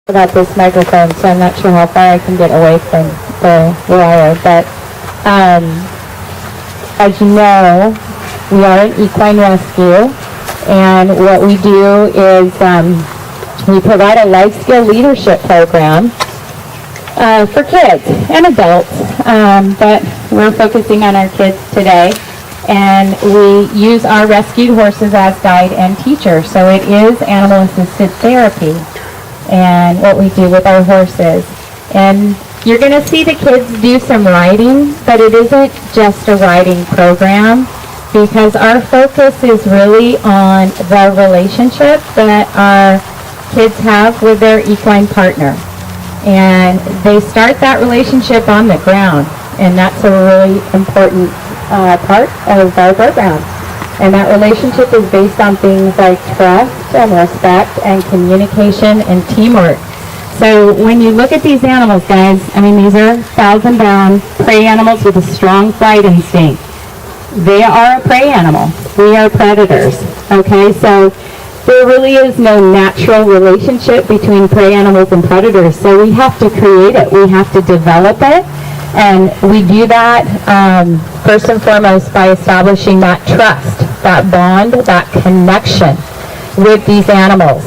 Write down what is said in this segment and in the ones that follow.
about this microphone, so I'm not sure how far I can get away from the wire. But as you know, we are an equine rescue, and what we do is we provide a life skill leadership program for kids and adults, but we're focusing on our kids today. And we use our rescued horses as guide and teacher. So it is animal-assisted therapy and what we do with our horses. And you're going to see the kids do some riding, but it isn't just a riding program because our focus is really on the relationship that our kids have with their equine partner. And they start that relationship on the ground, and that's a really important part of our program. And that relationship is based on things like trust and respect and communication and teamwork. So when you look at these animals, guys, I mean, these are 1,000-pound prey animals with a strong flight instinct. They are a prey animal. We are predators. Okay, so there really is no natural relationship between prey animals and predators. So we have to create it. We have to develop it. And we do that first and foremost by establishing that trust, that bond, that connection with these animals.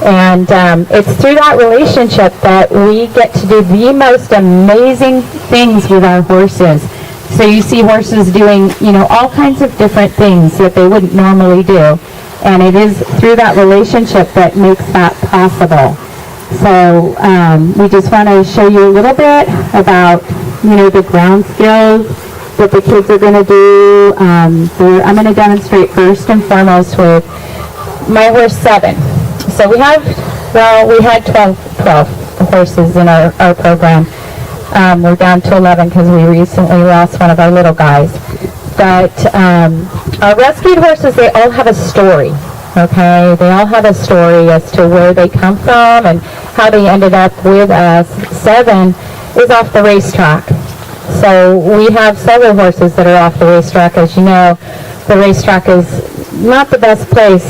And it's through that relationship that we get to do the most amazing things with our horses. So you see horses doing, all kinds of different things that they wouldn't normally do. And it is through that relationship that makes that possible. So we just want to show you a little bit about the ground skills that the kids are going to do. I'm going to demonstrate first and foremost with my horse 7. So we had 12 horses in our program. We're down to 11 because we recently lost one of our little guys. But our rescued horses, they all have a story. Okay, they all have a story as to where they come from and how they ended up with us. 7 is off the racetrack. So we have several horses that are off the racetrack. As you know, the racetrack is not the best place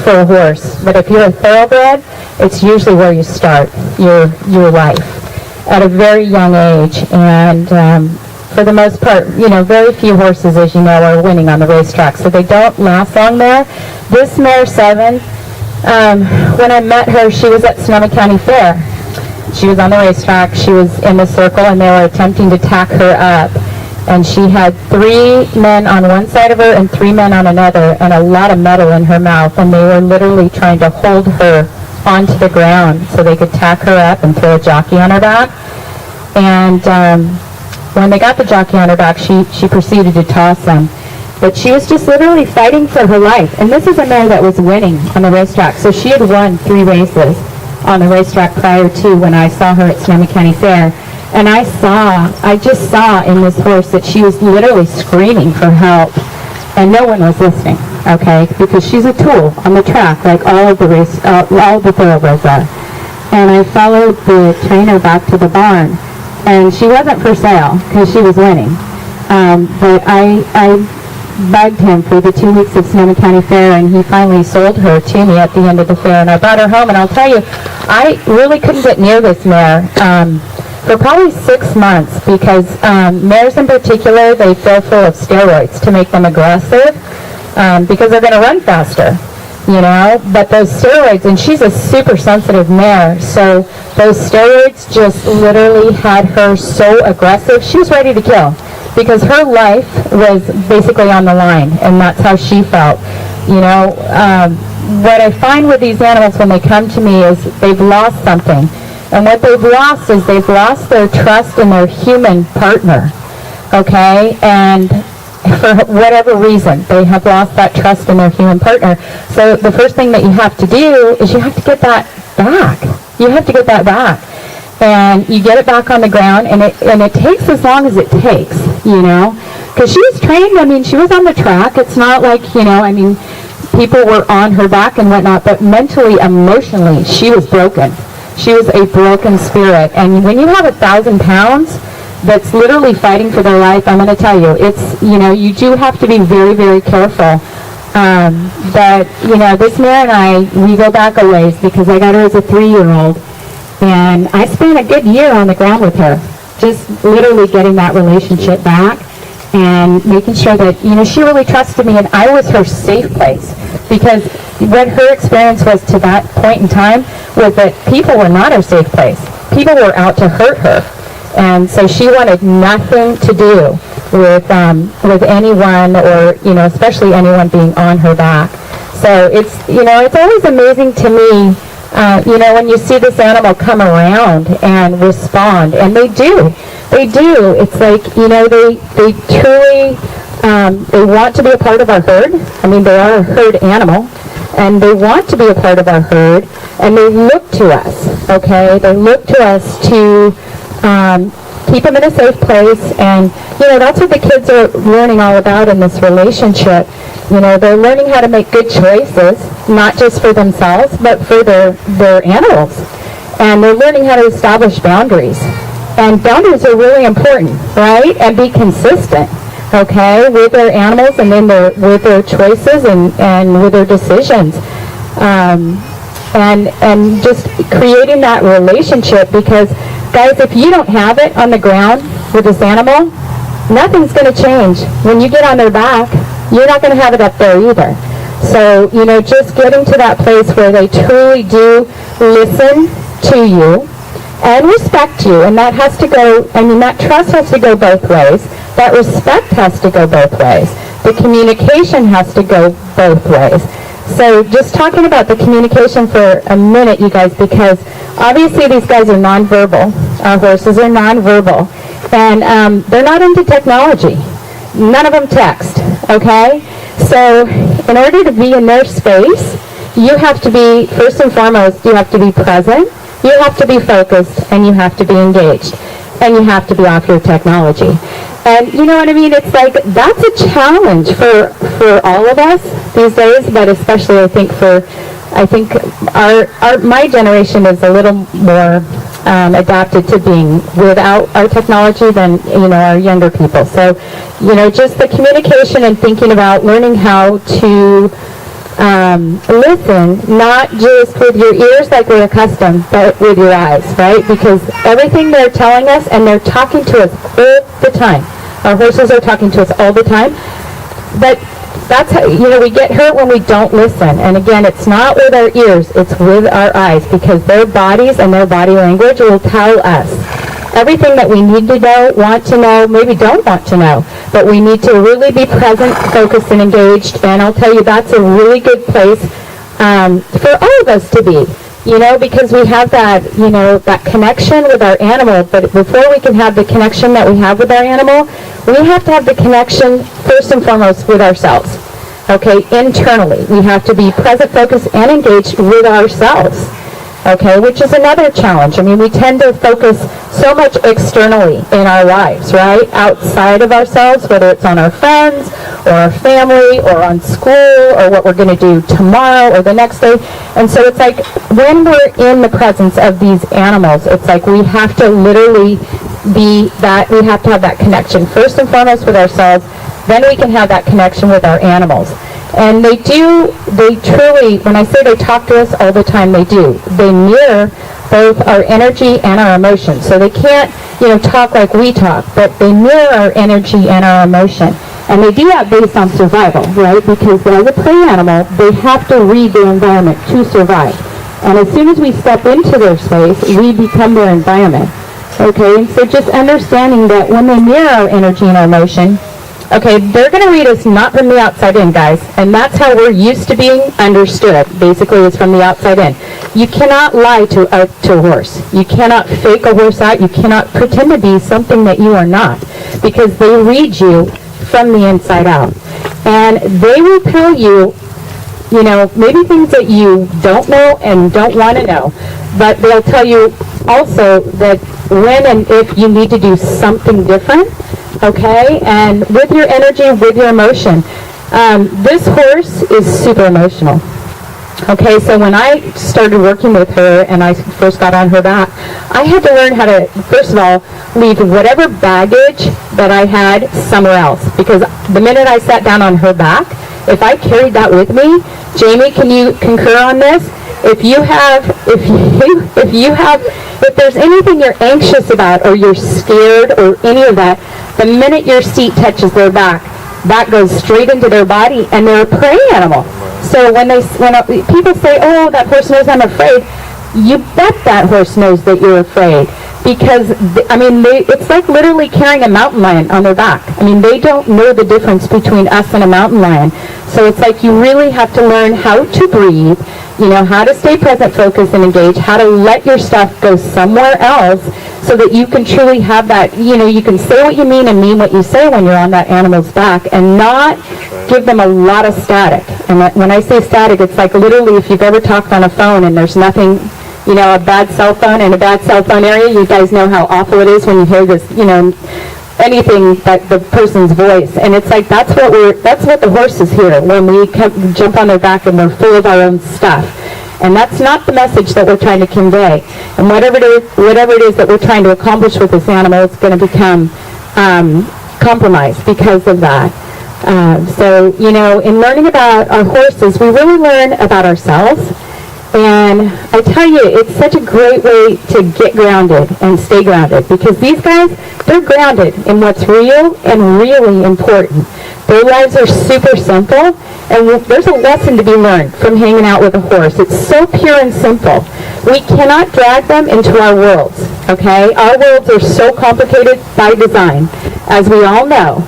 for a horse. But if you're a thoroughbred, it's usually where you start your life at a very young age. And for the most part, very few horses, as you know, are winning on the racetrack. So they don't last long there. This mare 7, when I met her, she was at Sonoma County Fair. She was on the racetrack. She was in the circle, and they were attempting to tack her up. And she had 3 men on one side of her and 3 men on another, and a lot of metal in her mouth. And they were literally trying to hold her onto the ground so they could tack her up and throw a jockey on her back. And when they got the jockey on her back, she proceeded to toss him. But she was just literally fighting for her life. And this is a mare that was winning on the racetrack. So she had won 3 races on the racetrack prior to when I saw her at Sonoma County Fair. And I just saw in this horse that she was literally screaming for help. And no one was listening, okay? Because she's a tool on the track, like all the thoroughbreds are. And I followed the trainer back to the barn. And she wasn't for sale because she was winning. But I bugged him for the 2 weeks of Sonoma County Fair, and he finally sold her to me at the end of the fair. And I brought her home, and I'll tell you, I really couldn't get near this mare for probably 6 months because mares in particular, they feel full of steroids to make them aggressive because they're going to run faster. But those steroids, and she's a super sensitive mare, so those steroids just literally had her so aggressive, she was ready to kill because her life was basically on the line, and that's how she felt. What I find with these animals when they come to me is they've lost something, and what they've lost is they've lost their trust in their human partner, okay, and for whatever reason, they have lost that trust in their human partner. So the first thing that you have to do is you have to get that back. You have to get that back. And you get it back on the ground, and it takes as long as it takes, Because she was trained, she was on the track. It's not like, people were on her back and whatnot, but mentally, emotionally, she was broken. She was a broken spirit. And when you have 1,000 pounds, that's literally fighting for their life, I'm going to tell you, it's, you do have to be very, very careful. But, this mare and I, we go back a ways because I got her as a 3-year-old. And I spent a good year on the ground with her, just literally getting that relationship back and making sure that, she really trusted me and I was her safe place. Because what her experience was to that point in time was that people were not her safe place. People were out to hurt her. And so she wanted nothing to do with anyone or, especially anyone being on her back. So it's always amazing to me, when you see this animal come around and respond, and they do. It's like, they truly, they want to be a part of our herd. I mean, they are a herd animal, and they want to be a part of our herd, and they look to us, okay? They look to us to keep them in a safe place, and, that's what the kids are learning all about in this relationship. They're learning how to make good choices, not just for themselves, but for their animals. And they're learning how to establish boundaries. And boundaries are really important, right? And be consistent, okay, with their animals and with their choices and with their decisions. And just creating that relationship, because, guys, if you don't have it on the ground with this animal, nothing's going to change. When you get on their back, you're not going to have it up there either. So, just getting to that place where they truly do listen to you and respect you, and that has to go, that trust has to go both ways. That respect has to go both ways. The communication has to go both ways. So just talking about the communication for a minute, you guys, because obviously these guys are nonverbal. Our horses are nonverbal. And they're not into technology. None of them text, okay? So in order to be in their space, you have to be, first and foremost, you have to be present, you have to be focused, and you have to be engaged. And you have to be off your technology. And you know what I mean? It's like, that's a challenge for all of us these days, but especially I think my generation is a little more adapted to being without our technology than, our younger people. So, just the communication and thinking about learning how to listen, not just with your ears like we're accustomed, but with your eyes, right? Because everything they're telling us, and they're talking to us all the time. Our horses are talking to us all the time. But that's how, we get hurt when we don't listen. And again, it's not with our ears, it's with our eyes, because their bodies and their body language will tell us everything that we need to know, want to know, maybe don't want to know. But we need to really be present, focused, and engaged. And I'll tell you, that's a really good place for all of us to be. Because we have that, that connection with our animal. But before we can have the connection that we have with our animal, we have to have the connection, first and foremost, with ourselves. Okay, internally. We have to be present, focused, and engaged with ourselves. Okay, which is another challenge. We tend to focus so much externally in our lives, right? Outside of ourselves, whether it's on our friends or our family or on school or what we're going to do tomorrow or the next day. And so it's like when we're in the presence of these animals, it's like we have to literally we have to have that connection first and foremost with ourselves, then we can have that connection with our animals. And they truly, when I say they talk to us all the time, they do. They mirror both our energy and our emotions. So they can't, talk like we talk, but they mirror our energy and our emotion. And they do that based on survival, right? Because as a prey animal, they have to read their environment to survive. And as soon as we step into their space, we become their environment. Okay, and so just understanding that when they mirror our energy and our emotion, okay, they're going to read us not from the outside in, guys. And that's how we're used to being understood. Basically, it's from the outside in. You cannot lie to a horse. You cannot fake a horse out. You cannot pretend to be something that you are not. Because they read you from the inside out. And they will tell you, maybe things that you don't know and don't want to know. But they'll tell you also that when and if you need to do something different. Okay, and with your energy, with your emotion. This horse is super emotional. Okay, so when I started working with her and I first got on her back, I had to learn how to, first of all, leave whatever baggage that I had somewhere else. Because the minute I sat down on her back, if I carried that with me, Jamie, can you concur on this? If if there's anything you're anxious about or you're scared or any of that, the minute your seat touches their back, that goes straight into their body, and they're a prey animal. So when people say, oh, that horse knows I'm afraid, you bet that horse knows that you're afraid. Because, it's like literally carrying a mountain lion on their back. I mean, they don't know the difference between us and a mountain lion. So it's like you really have to learn how to breathe, how to stay present, focus, and engage, how to let your stuff go somewhere else so that you can truly have that, you can say what you mean and mean what you say when you're on that animal's back and not give them a lot of static. And when I say static, it's like literally if you've ever talked on a phone and there's nothing, a bad cell phone in a bad cell phone area, you guys know how awful it is when you hear this, anything but the person's voice. And it's like that's what the horses hear when we jump on their back and we're full of our own stuff. And that's not the message that we're trying to convey. And whatever it is that we're trying to accomplish with this animal, it's going to become compromised because of that. So, in learning about our horses, we really learn about ourselves. And I tell you, it's such a great way to get grounded and stay grounded, because these guys, they're grounded in what's real and really important. Their lives are super simple, and there's a lesson to be learned from hanging out with a horse. It's so pure and simple. We cannot drag them into our worlds, okay? Our worlds are so complicated by design, as we all know.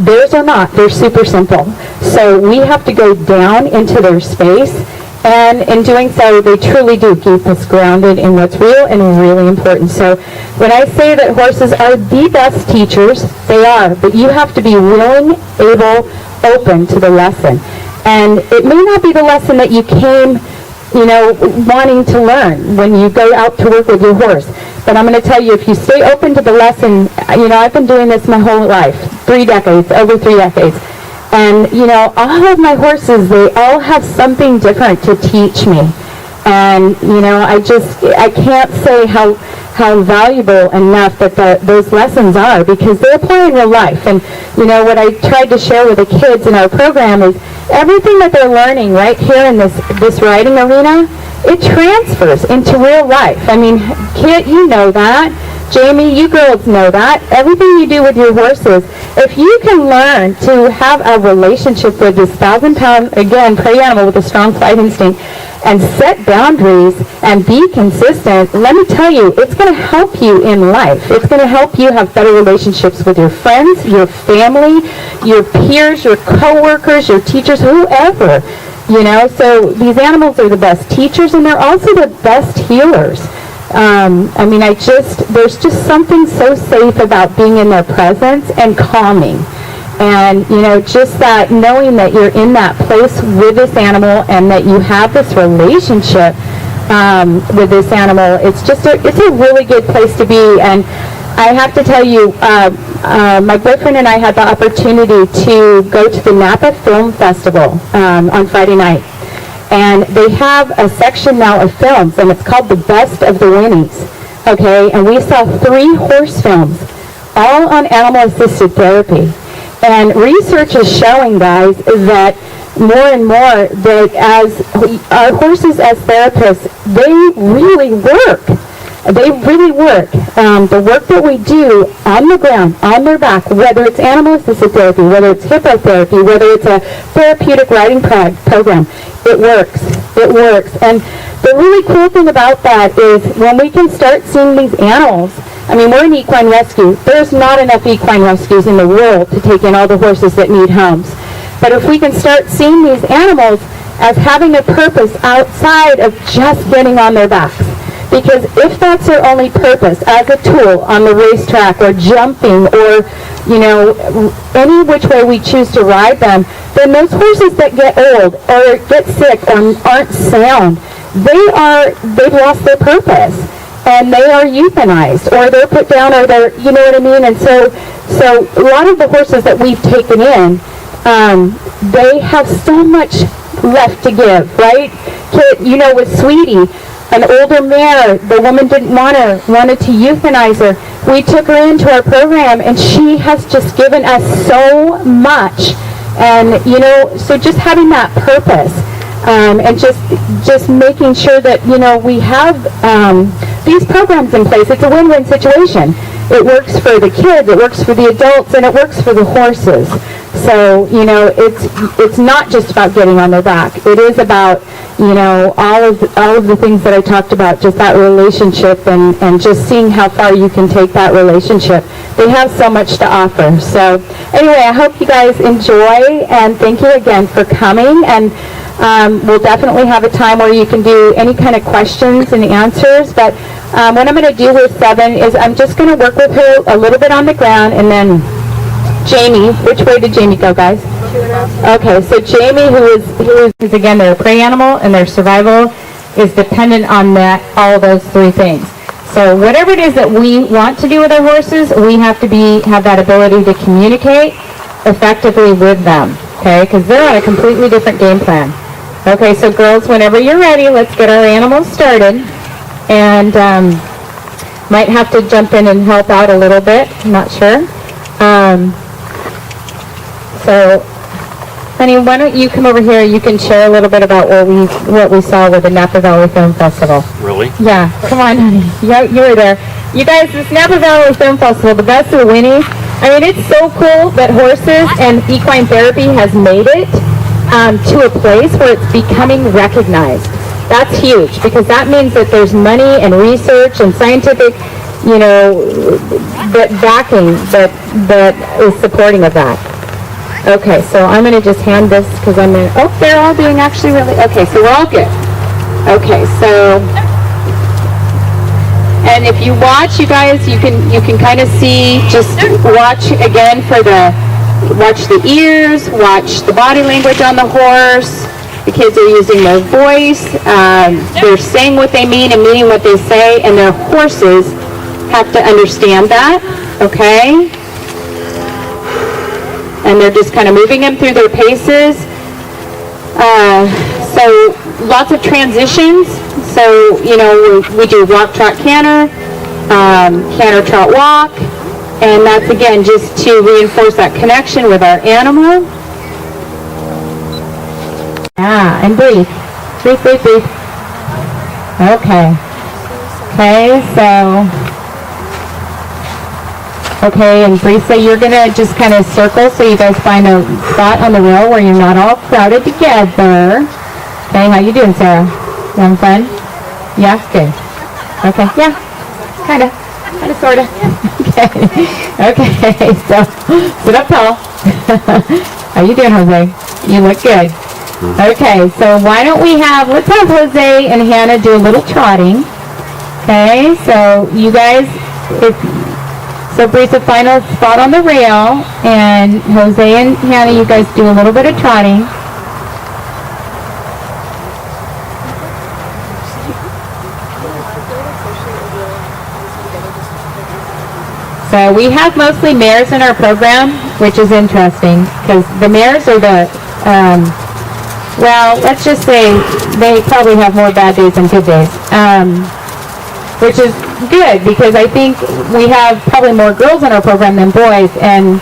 Theirs are not. They're super simple. So we have to go down into their space. And in doing so, they truly do keep us grounded in what's real and really important. So when I say that horses are the best teachers, they are. But you have to be willing, able, open to the lesson. And it may not be the lesson that you came, wanting to learn when you go out to work with your horse. But I'm going to tell you, if you stay open to the lesson, I've been doing this my whole life, over 3 decades. And, all of my horses, they all have something different to teach me. And, I can't say how valuable enough that those lessons are, because they apply in real life. And, what I tried to share with the kids in our program is everything that they're learning right here in this riding arena, it transfers into real life. I mean, Kit, you know that. Jamie, you girls know that. Everything you do with your horses, if you can learn to have a relationship with this 1,000-pound, again, prey animal with a strong flight instinct, and set boundaries and be consistent, let me tell you, it's going to help you in life. It's going to help you have better relationships with your friends, your family, your peers, your coworkers, your teachers, whoever. So these animals are the best teachers, and they're also the best healers. There's just something so safe about being in their presence and calming. And, just that knowing that you're in that place with this animal and that you have this relationship with this animal, it's a really good place to be. And I have to tell you, my boyfriend and I had the opportunity to go to the Napa Film Festival on Friday night. And they have a section now of films, and it's called The Best of the Winnies. Okay, and we saw 3 horse films, all on animal-assisted therapy. And research is showing, guys, that more and more that as our horses as therapists, they really work. They really work. The work that we do on the ground, on their back, whether it's animal-assisted therapy, whether it's hippotherapy, whether it's a therapeutic riding program, it works. It works. And the really cool thing about that is when we can start seeing these animals, we're an equine rescue. There's not enough equine rescues in the world to take in all the horses that need homes. But if we can start seeing these animals as having a purpose outside of just getting on their backs, because if that's their only purpose as a tool on the racetrack or jumping or, any which way we choose to ride them, then those horses that get old or get sick or aren't sound, they've lost their purpose. And they are euthanized, or they're put down, or they're, And so a lot of the horses that we've taken in, they have so much left to give, right? Kit, with Sweetie, an older mare, the woman didn't want her, wanted to euthanize her. We took her into our program, and she has just given us so much. And, so just having that purpose, and just making sure that, we have these programs in place, it's a win-win situation. It works for the kids, it works for the adults, and it works for the horses. So, you know, it's not just about getting on their back. It is about, you know, all of the things that I talked about, just that relationship and just seeing how far you can take that relationship. They have so much to offer. So anyway, I hope you guys enjoy, and thank you again for coming. And we'll definitely have a time where you can do any kind of questions and answers. But what I'm going to do with Seven is I'm just going to work with her a little bit on the ground, and then Jamie, which way did Jamie go, guys? Okay, so Jamie, who is again their prey animal, and their survival is dependent on that, all of those three things. So whatever it is that we want to do with our horses, we have to have that ability to communicate effectively with them, okay? Because they're on a completely different game plan. Okay, so girls, whenever you're ready, let's get our animals started. And might have to jump in and help out a little bit, I'm not sure. So, honey, why don't you come over here? You can share a little bit about what we saw with the Napa Valley Film Festival. Really? Yeah, come on, honey. You were there. You guys, this Napa Valley Film Festival, the best of the Winnie. I mean, it's so cool that horses and equine therapy has made it to a place where it's becoming recognized. That's huge, because that means that there's money and research and scientific, you know, backing that is supporting of that. Okay, so I'm going to just hand this, because they're all being actually really, okay, so we're all good. Okay, so, and if you watch, you guys, you can kind of see, just watch again watch the ears, watch the body language on the horse. The kids are using their voice, they're saying what they mean and meaning what they say, and their horses have to understand that, okay? And they're just kind of moving them through their paces. So lots of transitions. So, you know, we do walk, trot, canter, canter, trot, walk. And that's, again, just to reinforce that connection with our animal. Yeah, and breathe. Breathe, breathe, breathe. Okay. Okay, so... Okay, and Brisa, you're going to just kind of circle so you guys find a spot on the rail where you're not all crowded together. Okay, how you doing, Sarah? You having fun? Yeah? Good. Okay, yeah. Kind of, sort of. Okay. Okay, so sit up tall. How you doing, Jose? You look good. Okay, so let's have Jose and Hannah do a little trotting. Okay, so you guys, so Brisa, find a spot on the rail, and Jose and Hannah, you guys do a little bit of trotting. So we have mostly mares in our program, which is interesting, because the mares are well, let's just say they probably have more bad days than good days, which is good, because I think we have probably more girls in our program than boys, and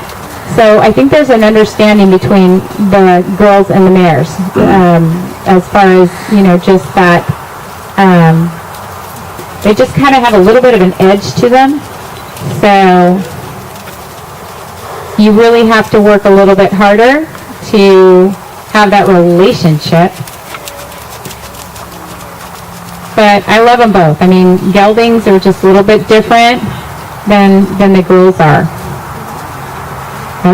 so I think there's an understanding between the girls and the mares, as far as, you know, just that they just kind of have a little bit of an edge to them, so you really have to work a little bit harder to have that relationship. But I love them both. I mean, geldings are just a little bit different than the girls are.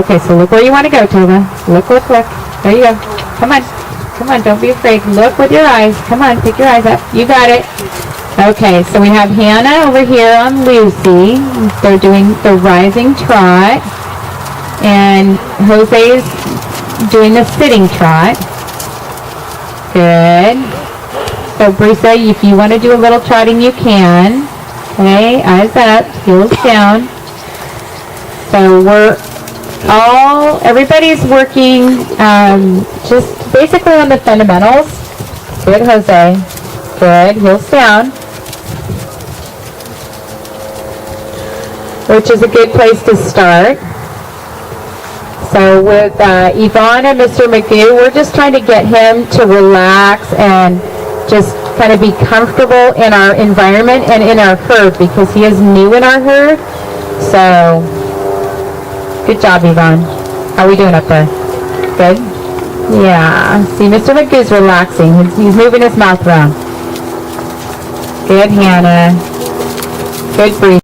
Okay, so look where you want to go, Tova. Look. There you go. Come on, don't be afraid. Look with your eyes. Come on, pick your eyes up. You got it. Okay, so we have Hannah over here on Lucy. They're doing the rising trot. And Jose's doing the sitting trot. Good. So Brisa, if you want to do a little trotting, you can. Okay, eyes up, heels down. So everybody's working just basically on the fundamentals. Good, Jose. Good, heels down. Which is a good place to start. So with Yvonne and Mr. McGee, we're just trying to get him to relax and just kind of be comfortable in our environment and in our herd because he is new in our herd. So, good job, Yvonne. How are we doing up there? Good? Yeah. See, Mr. McGoo's relaxing. He's moving his mouth around. Good, Hannah. Good breathing.